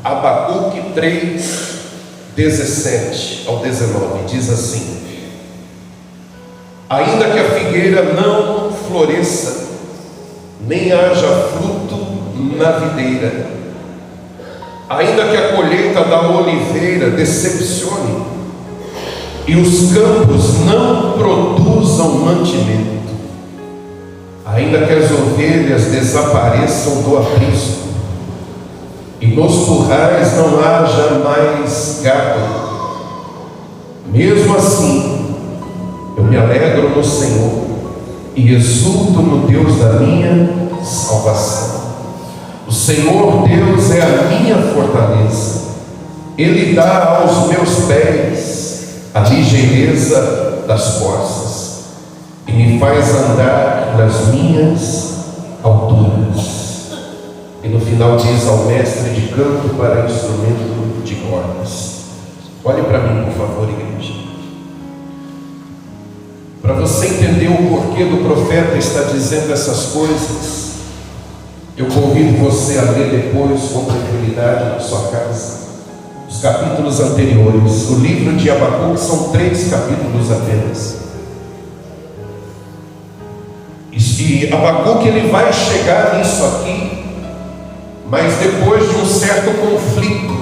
Abacuque 3, 17 ao 19, diz assim: ainda que a figueira não floresça, nem haja fruto na videira, ainda que a colheita da oliveira decepcione, e os campos não produzam mantimento, ainda que as ovelhas desapareçam do aprisco, e nos currais não haja mais gado, mesmo assim eu me alegro no Senhor e exulto no Deus da minha salvação. O Senhor Deus é a minha fortaleza, Ele dá aos meus pés a ligeireza das corças e me faz andar nas minhas alturas. E no final diz: ao mestre de canto para instrumento de cordas. Olhe para mim, por favor, igreja. Para você entender o porquê do profeta estar dizendo essas coisas, eu convido você a ler depois com tranquilidade na sua casa os capítulos anteriores. O livro de Abacuque são 3 capítulos apenas. E Abacuque ele vai chegar nisso aqui, mas depois de um certo conflito.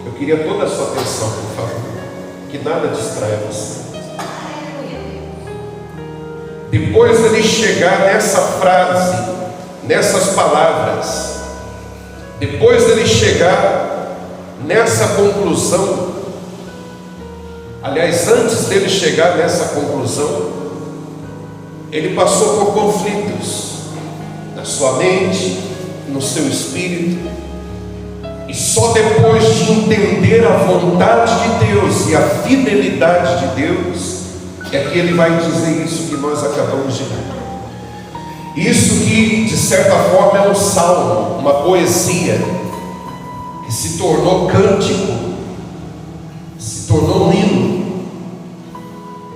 Eu queria toda a sua atenção, por favor, que nada distraia você. Depois ele chegar nessa frase, nessas palavras, depois dele chegar nessa conclusão, aliás, antes dele chegar nessa conclusão, ele passou por conflitos na sua mente, no seu espírito, e só depois de entender a vontade de Deus e a fidelidade de Deus é que ele vai dizer isso que nós acabamos de ler. Isso que de certa forma é um salmo, uma poesia que se tornou cântico, se tornou um hino.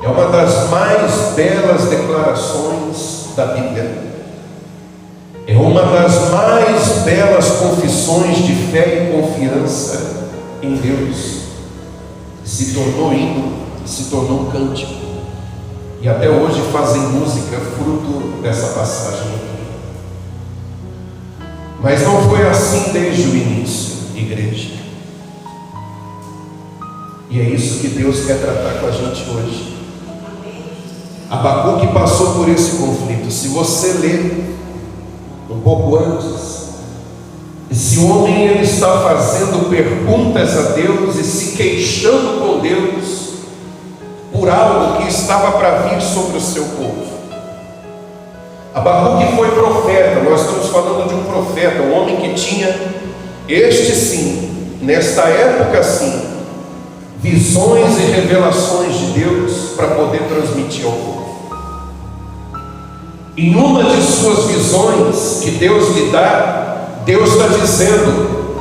É uma das mais belas declarações da Bíblia. É uma das mais belas confissões de fé e confiança em Deus. Se tornou hino, se tornou um cântico. E até hoje fazem música fruto dessa passagem aqui. Mas não foi assim desde o início, igreja. E é isso que Deus quer tratar com a gente hoje. Abacuque passou por esse conflito. Se você ler um pouco antes, esse homem ele está fazendo perguntas a Deus e se queixando com Deus por algo que estava para vir sobre o seu povo. Abacuque foi profeta. Nós estamos falando de um profeta, um homem que tinha, este sim, nesta época sim, visões e revelações de Deus para poder transmitir ao povo. Em uma de suas visões que Deus lhe dá, Deus está dizendo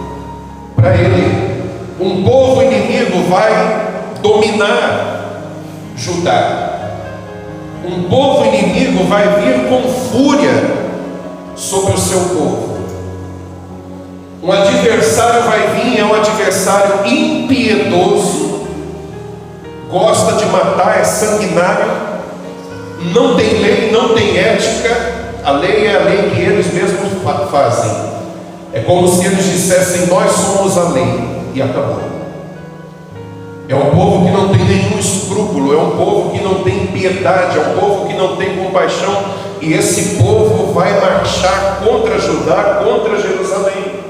para ele: um povo inimigo vai dominar Judá. Um povo inimigo vai vir com fúria sobre o seu povo. Um adversário vai vir, é um adversário impiedoso, gosta de matar, é sanguinário, não tem lei, não tem ética. A lei é a lei que eles mesmos fazem. É como se eles dissessem: nós somos a lei, e acabou. É um povo que não tem nenhum escrúpulo, é um povo que não tem piedade, é um povo que não tem compaixão, e esse povo vai marchar contra Judá, contra Jerusalém.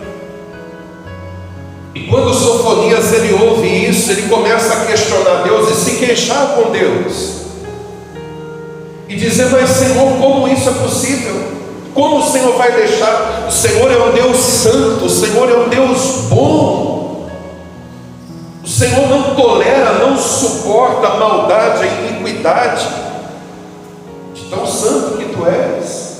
E quando Sofonias ele ouve isso, ele começa a questionar Deus e se queixar com Deus, e dizer: mas Senhor, como isso é possível? Como o Senhor vai deixar? O Senhor é um Deus santo, o Senhor é um Deus bom. O Senhor não tolera, não suporta a maldade, a iniquidade, de tão santo que tu és.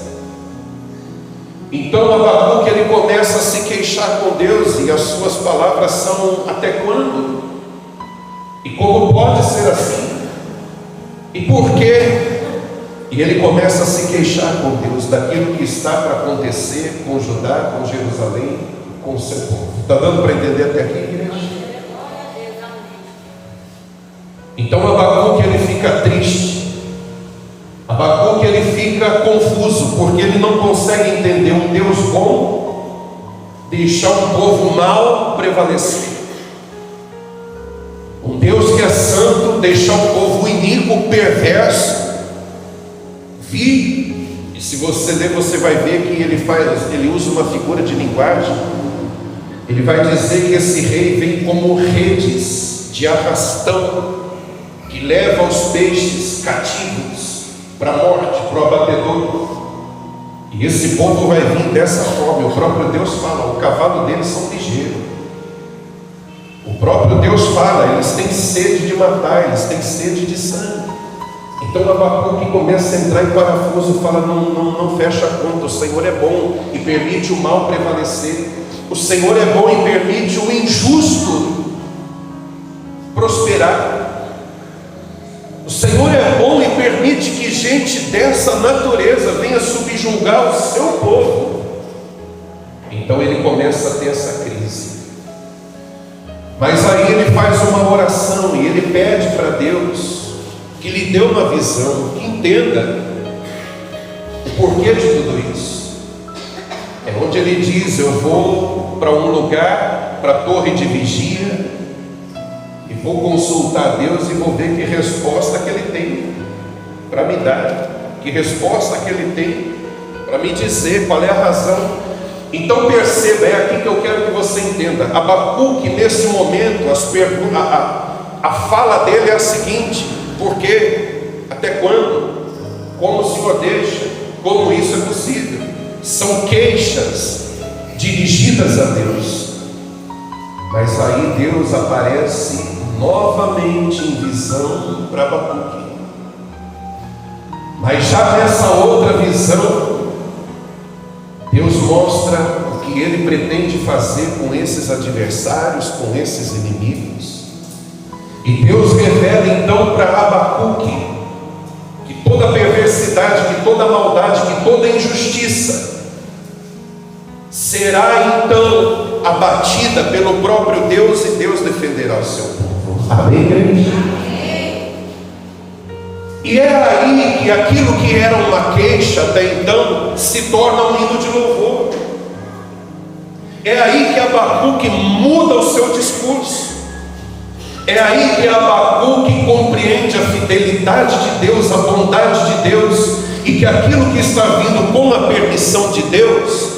Então Abacuque ele começa a se queixar com Deus, e as suas palavras são: até quando? E como pode ser assim? E por quê? E ele começa a se queixar com Deus daquilo que está para acontecer com Judá, com Jerusalém, com o seu povo. Está dando para entender até aqui, igreja? Então Abacuque ele fica triste, Abacuque ele fica confuso, porque ele não consegue entender um Deus bom deixar um povo mau prevalecer, um Deus que é santo deixar um povo iníquo, perverso vir. E se você ler, você vai ver que ele usa uma figura de linguagem. Ele vai dizer que esse rei vem como redes de arrastão que leva os peixes cativos para a morte, para o abatedor. E esse povo vai vir dessa forma. O próprio Deus fala, o cavalo deles são ligeiros. O próprio Deus fala, eles têm sede de matar, eles têm sede de sangue. Então Abacuque começa a entrar em parafuso e fala, não fecha a conta, o Senhor é bom e permite o mal prevalecer. O Senhor é bom e permite o injusto prosperar. O Senhor é bom e permite que gente dessa natureza venha subjugar o seu povo. Então ele começa a ter essa crise. Mas aí ele faz uma oração e ele pede para Deus que lhe dê uma visão, que entenda o porquê de tudo isso. É onde ele diz, eu vou para um lugar, para a torre de vigia, e vou consultar Deus e vou ver que resposta que ele tem para me dar, que resposta que ele tem para me dizer qual é a razão. Então perceba, é aqui que eu quero que você entenda. Abacuque nesse momento, a fala dele é a seguinte: por quê? Até quando? Como o Senhor deixa? Como isso é possível? São queixas dirigidas a Deus. Mas aí Deus aparece novamente em visão para Abacuque. Mas já nessa outra visão, Deus mostra o que ele pretende fazer com esses adversários, com esses inimigos. E Deus revela então para Abacuque que toda perversidade, que toda maldade, que toda injustiça será então abatida pelo próprio Deus, e Deus defenderá o seu povo. Amém, igreja? E é aí que aquilo que era uma queixa até então se torna um hino de louvor. É aí que Abacuque muda o seu discurso. É aí que Abacuque compreende a fidelidade de Deus, a bondade de Deus, e que aquilo que está vindo com a permissão de Deus,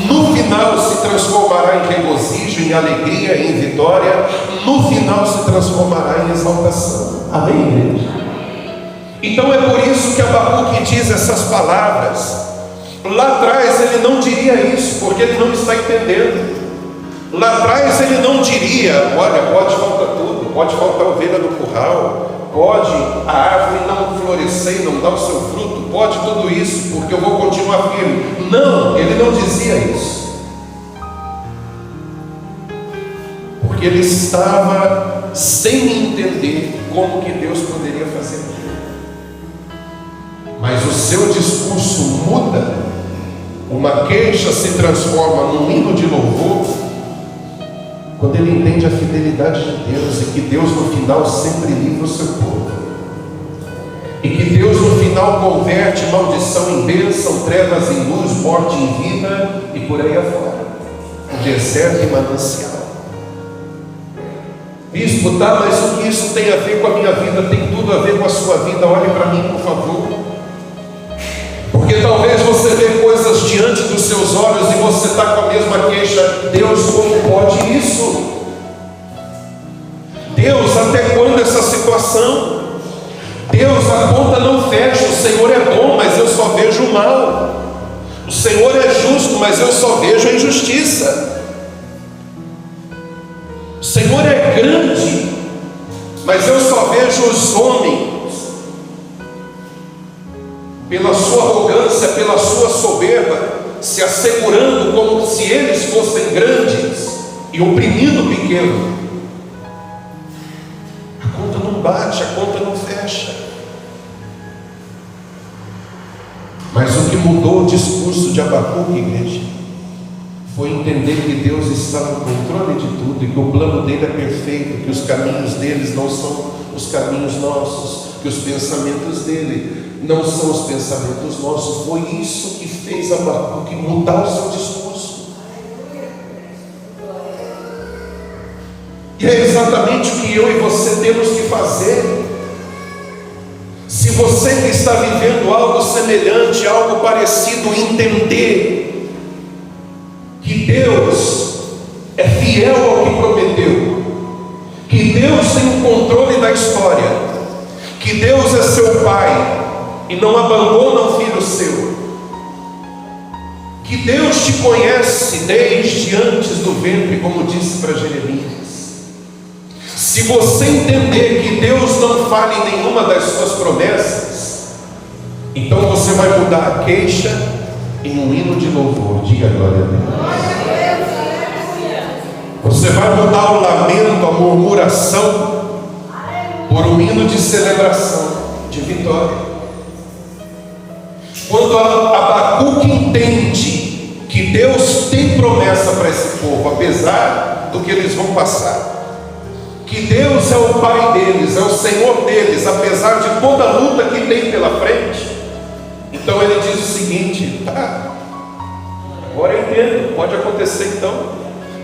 no final se transformará em regozijo, em alegria, em vitória, no final se transformará em exaltação. Amém, igreja? Então é por isso que Abacuque diz essas palavras. Lá atrás ele não diria isso, porque ele não está entendendo. Lá atrás ele não diria, olha, pode faltar tudo, pode faltar ovelha no curral, pode a árvore não florescer e não dar o seu fruto, pode tudo isso, porque eu vou continuar firme. Não, ele não dizia isso, porque ele estava sem entender como que Deus poderia fazer aquilo. Mas o seu discurso muda, uma queixa se transforma num hino de louvor, quando ele entende a fidelidade de Deus, e que Deus no final sempre livra o seu povo, e que Deus no final converte maldição em bênção, trevas em luz, morte em vida, e por aí afora, o deserto em manancial. Bispo, tá, mas o que isso tem a ver com a minha vida? Tem tudo a ver com a sua vida. Olhe para mim, por favor. Porque talvez você vê coisas diante dos seus olhos e você está com a mesma queixa. Deus, como pode isso? Deus, até quando essa situação? Deus, a conta não fecha. O Senhor é bom, mas eu só vejo o mal. O Senhor é justo, mas eu só vejo a injustiça. O Senhor é grande, mas eu só vejo os homens pela sua arrogância, pela sua soberba, se assegurando como se eles fossem grandes e oprimindo o pequeno. A conta não bate, a conta não fecha. Mas o que mudou o discurso de Abacuque, igreja, foi entender que Deus está no controle de tudo e que o plano dele é perfeito, que os caminhos deles não são os caminhos nossos, que os pensamentos dele não são os pensamentos nossos. Foi isso que fez Abacuque mudar o seu discurso. E é exatamente o que eu e você temos que fazer. Se você que está vivendo algo semelhante, algo parecido, entender que Deus é fiel ao que prometeu, que Deus tem o controle da história, que Deus é seu Pai e não abandona um filho seu, que Deus te conhece desde antes do ventre, como disse para Jeremias. Se você entender que Deus não falha em nenhuma das suas promessas, então você vai mudar a queixa em um hino de louvor. Diga glória a Deus. Você vai mudar o lamento, a murmuração, por um hino de celebração, de vitória. Quando Abacuque entende que Deus tem promessa para esse povo, apesar do que eles vão passar, que Deus é o Pai deles, é o Senhor deles, apesar de toda a luta que tem pela frente, então ele diz o seguinte: tá, agora eu entendo, pode acontecer então,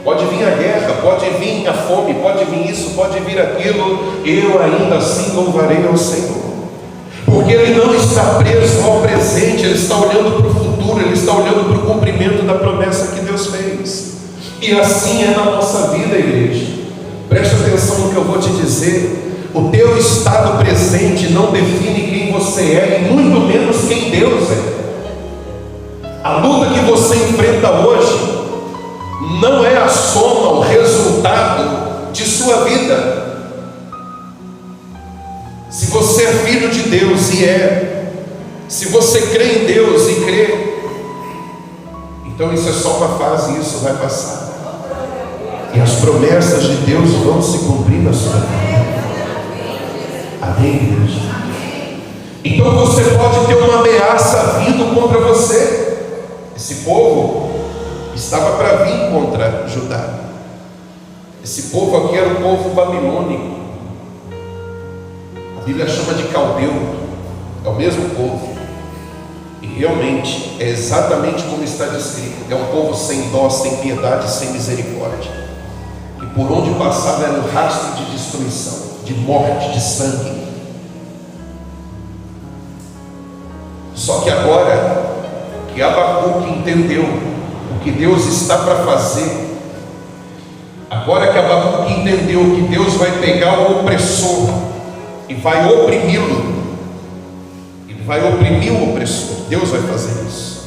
pode vir a guerra, pode vir a fome, pode vir isso, pode vir aquilo, eu ainda assim louvarei ao Senhor, porque ele não está preso ao presente, ele está olhando para o futuro, ele está olhando para o cumprimento da promessa que Deus fez. E assim é na nossa vida, igreja. Preste atenção no que eu vou te dizer. O teu estado presente não define quem você é, e muito menos quem Deus é. A luta que você enfrenta hoje não é a soma, o resultado de sua vida. Se você é filho de Deus, e é, se você crê em Deus e crê, então isso é só uma fase, e isso vai passar. E as promessas de Deus vão se cumprir na sua vida. Amém, igreja? Então você pode ter uma ameaça vindo contra você. Esse povo estava para vir contra Judá. Esse povo aqui era o povo babilônico. A Bíblia chama de caldeu. É o mesmo povo. E realmente é exatamente como está descrito. É um povo sem dó, sem piedade, sem misericórdia. E por onde passava era um rastro de destruição, de morte, de sangue. Só que agora que Abacuque entendeu o que Deus está para fazer, agora que Abacuque entendeu que Deus vai pegar o opressor e vai oprimi-lo, ele vai oprimir o opressor, Deus vai fazer isso,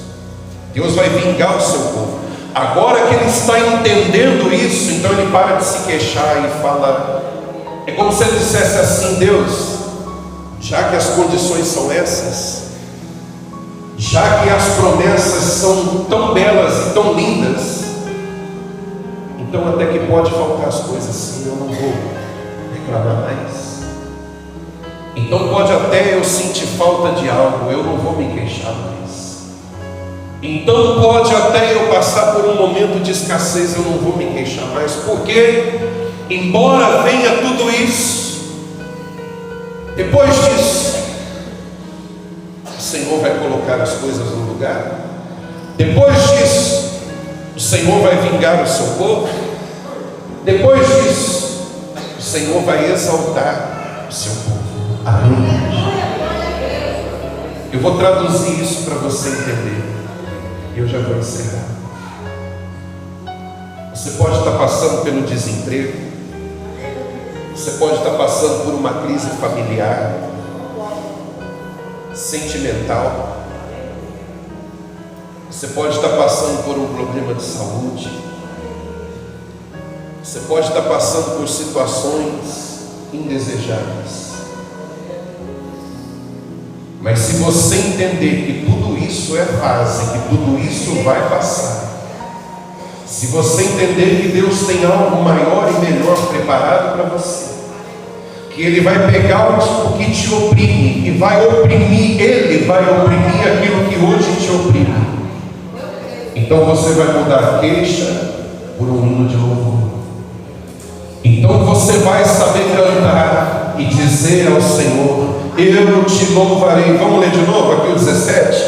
Deus vai vingar o seu povo. Agora que ele está entendendo isso, então ele para de se queixar e fala, é como se ele dissesse assim: Deus, já que as condições são essas, já que as promessas são tão belas e tão lindas, então até que pode faltar as coisas assim, eu não vou reclamar mais. Então pode até eu sentir falta de algo, eu não vou me queixar mais. Então pode até eu passar por um momento de escassez, eu não vou me queixar mais, porque embora venha tudo isso, depois disso o Senhor vai colocar as coisas no lugar. Depois disso o Senhor vai vingar o seu povo. Depois disso o Senhor vai exaltar o seu povo. Amém. Eu vou traduzir isso para você entender. Eu já vou encerrar. Você pode estar passando pelo desemprego, você pode estar passando por uma crise familiar, sentimental, você pode estar passando por um problema de saúde, você pode estar passando por situações indesejáveis. Mas se você entender que tudo isso é fase, que tudo isso vai passar, se você entender que Deus tem algo maior e melhor preparado para você, que Ele vai pegar o que te oprime e vai oprimir, Ele vai oprimir aquilo que hoje te oprime, Então você vai mudar a queixa por um hino de louvor. Então você vai saber cantar e dizer ao Senhor: eu te louvarei. Vamos ler de novo aqui o 17.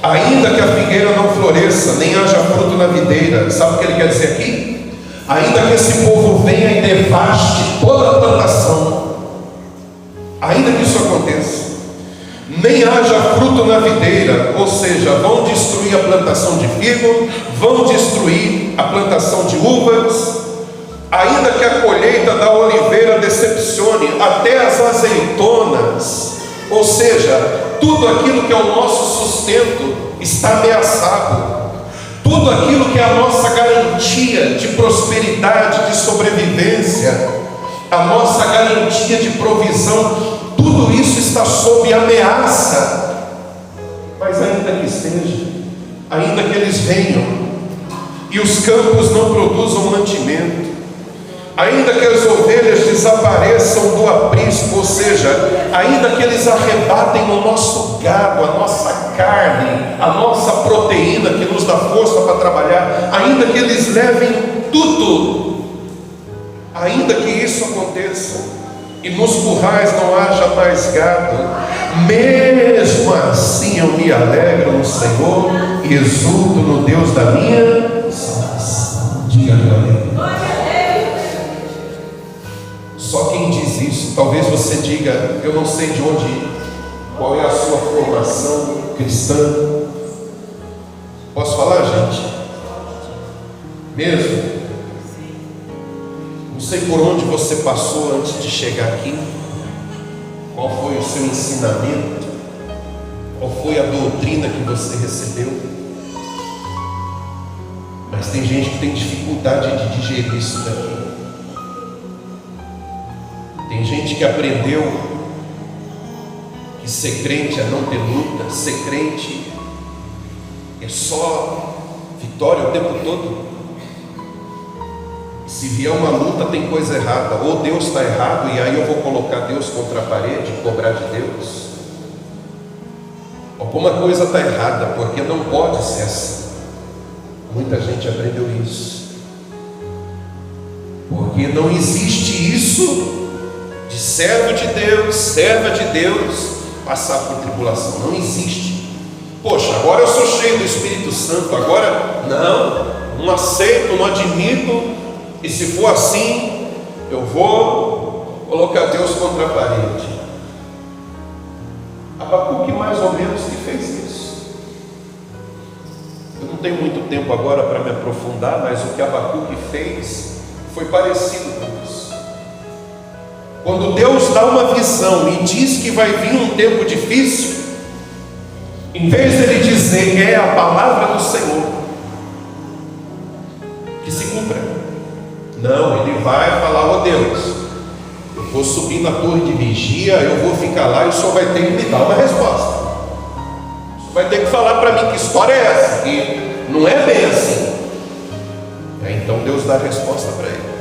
Ainda que a figueira não floresça, nem haja fruto na videira. Sabe o que ele quer dizer aqui? Ainda que esse povo venha e devaste toda a plantação, ainda que isso aconteça, nem haja fruto na videira, ou seja, vão destruir a plantação de figo, vão destruir a plantação de uvas, ainda que a colheita da oliveira decepcione, até as azeitonas, ou seja, tudo aquilo que é o nosso sustento está ameaçado, tudo aquilo que é a nossa garantia de prosperidade, de sobrevivência, a nossa garantia de provisão, tudo isso está sob ameaça. Mas ainda que esteja, ainda que eles venham e os campos não produzam mantimento, ainda que as ovelhas desapareçam do aprisco, ou seja, ainda que eles arrebatem o nosso gado, a nossa carne, a nossa proteína que nos dá força para trabalhar, ainda que eles levem tudo, ainda que isso aconteça e nos currais não haja mais gado, mesmo assim eu me alegro no Senhor e exulto no Deus da minha salvação. Diga glória. Só quem diz isso, talvez você diga: eu não sei de onde, qual é a sua formação cristã. Posso falar, gente? Mesmo? Não sei por onde você passou antes de chegar aqui, qual foi o seu ensinamento, qual foi a doutrina que você recebeu, mas tem gente que tem dificuldade de digerir isso daqui. Tem gente que aprendeu que ser crente é não ter luta, ser crente é só vitória o tempo todo. Se vier uma luta, tem coisa errada, ou Deus está errado e aí eu vou colocar Deus contra a parede e cobrar de Deus. Alguma coisa está errada, porque não pode ser assim. Muita gente aprendeu isso, porque não existe isso de servo de Deus, serva de Deus, passar por tribulação. Não existe. Poxa, agora eu sou cheio do Espírito Santo, agora não aceito, não admito, e se for assim, eu vou colocar Deus contra a parede. Abacuque mais ou menos que fez isso. Eu não tenho muito tempo agora para me aprofundar, mas o que Abacuque fez foi parecido com isso. Quando Deus dá uma visão e diz que vai vir um tempo difícil, em vez de ele dizer é a palavra do Senhor que se cumpra, não, ele vai falar: ó Deus, eu vou subir na torre de vigia, eu vou ficar lá e o Senhor vai ter que me dar uma resposta. O Senhor vai ter que falar para mim que história é essa, e não é bem assim. Então Deus dá a resposta para ele.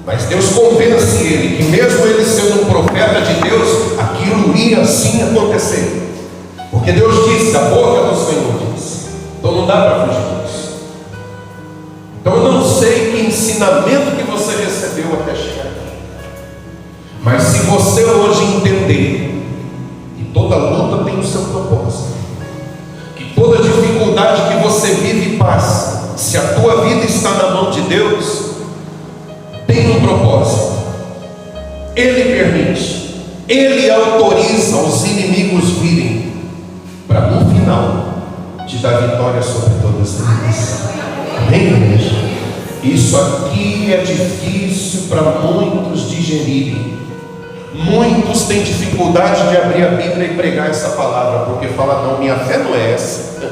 Mas Deus convence ele que mesmo ele sendo um profeta de Deus, aquilo ia assim acontecer, porque Deus disse, a boca do Senhor disse. Então não dá para fugir disso. Então eu não sei que ensinamento que você recebeu até chegar aqui, mas se você hoje entender que toda luta tem o seu propósito, que toda dificuldade que você vive e passa, se a tua vida está na mão de Deus, tem um propósito. Ele permite, Ele autoriza os inimigos virem para no final te dar vitória sobre todas eles. Amém, igreja? Isso aqui é difícil para muitos digerirem. Muitos têm dificuldade de abrir a Bíblia e pregar essa palavra, porque fala: não, minha fé não é essa.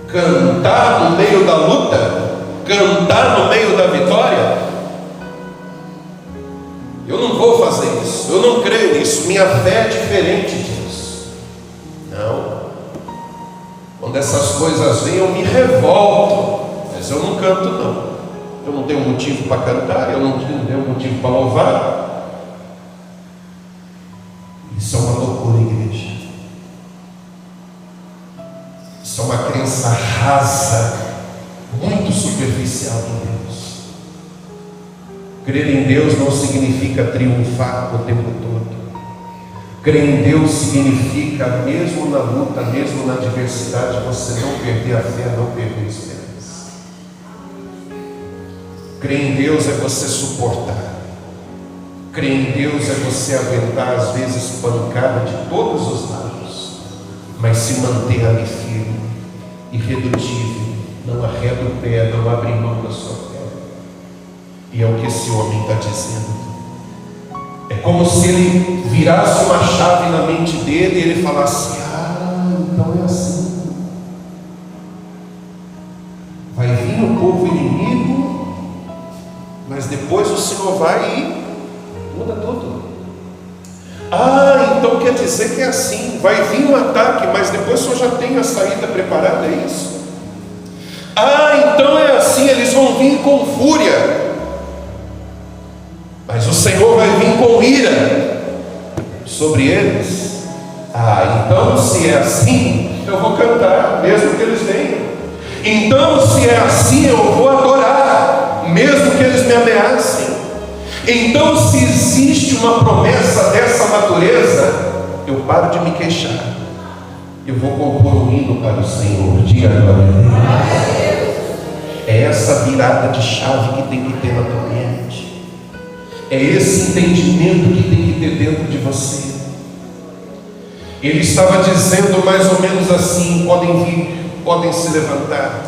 Cantar no meio da luta, cantar no meio da vitória, eu não vou fazer isso, eu não creio nisso, minha fé é diferente disso. Não. Quando essas coisas vêm, eu me revolto, mas eu não canto não. Eu não tenho motivo para cantar, eu não tenho motivo para louvar. Isso é uma loucura, igreja. Isso é uma crença rasa, muito superficial em Deus. Crer em Deus não significa triunfar o tempo todo. Crer em Deus significa, mesmo na luta, mesmo na adversidade, você não perder a fé, não perder a esperança. Crer em Deus é você suportar. Crer em Deus é você aguentar, às vezes, pancada de todos os lados, mas se manter ali firme, irredutível, não arreda o pé, não abre mão da sua fé. E é o que esse homem está dizendo. É como se ele virasse uma chave na mente dele e ele falasse: então é assim. Vai vir o povo inimigo, mas depois o Senhor vai e muda tudo. Então quer dizer que é assim. Vai vir um ataque, mas depois o Senhor já tem a saída preparada, é isso? Então é assim, eles vão vir com fúria, mas o Senhor vai vir com ira sobre eles. Então se é assim, eu vou cantar, mesmo que eles venham. Então se é assim, eu vou adorar, mesmo que eles me ameacem. Então se existe uma promessa dessa natureza, eu paro de me queixar. Eu vou compor um hino para o Senhor. Diga glória a Deus. É essa virada de chave que tem que ter na tua mente. É esse entendimento que tem que ter dentro de você. Ele estava dizendo mais ou menos assim: podem vir, podem se levantar,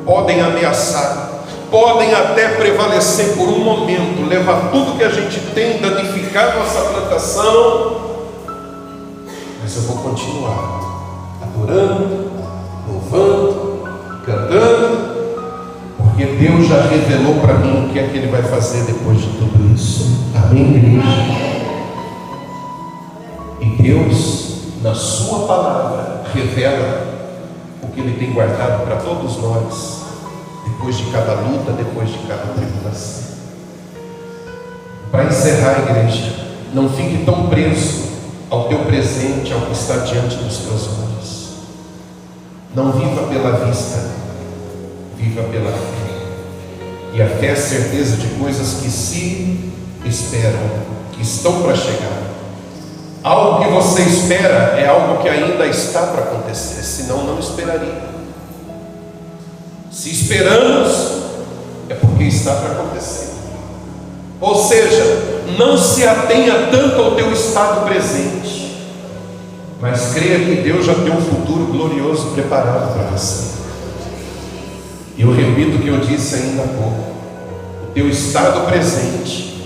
podem ameaçar, podem até prevalecer por um momento, levar tudo que a gente tem, danificar nossa plantação, mas eu vou continuar adorando, louvando, cantando, porque Deus já revelou para mim o que é que Ele vai fazer depois de tudo isso. Amém, igreja? E Deus, na sua palavra, revela o que Ele tem guardado para todos nós, depois de cada luta, depois de cada tribulação. Para encerrar, igreja, não fique tão preso ao teu presente, ao que está diante dos teus olhos. Não viva pela vista, viva pela fé. E a fé é a certeza de coisas que se esperam, que estão para chegar. Algo que você espera é algo que ainda está para acontecer, senão não esperaria. Se esperamos, é porque está para acontecer. Ou seja, não se atenha tanto ao teu estado presente, mas creia que Deus já tem um futuro glorioso preparado para você. E eu repito o que eu disse ainda há pouco: o teu estado presente,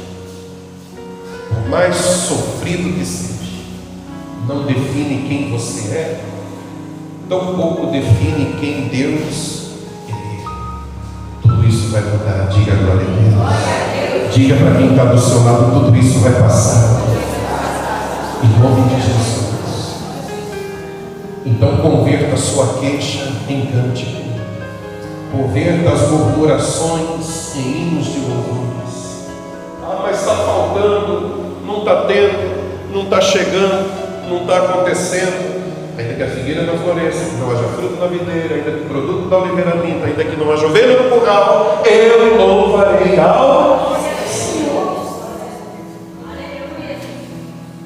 por mais sofrido que seja, não define quem você é, tampouco define quem Deus é. Tudo isso vai mudar. Diga glória a Deus. Diga para quem está do seu lado: tudo isso vai passar, em nome de Jesus. Então converta a sua queixa em cântico, converta as murmurações em hinos de louvores. Mas está faltando, não está tendo, não está chegando, não está acontecendo. Ainda que a figueira não floresça, que não haja fruto na videira, ainda que o produto da oliveira minta, ainda que não haja ovelha no curral, eu louvarei ao Senhor.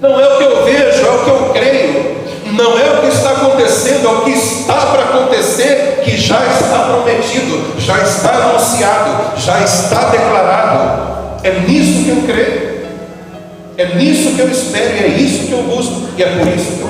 Não é o que eu vejo, é o que eu creio. Não é o que está acontecendo, é o que está para acontecer, que já está prometido, já está anunciado, já está declarado. É nisso que eu creio, é nisso que eu espero, e é isso que eu busco, e é por isso que eu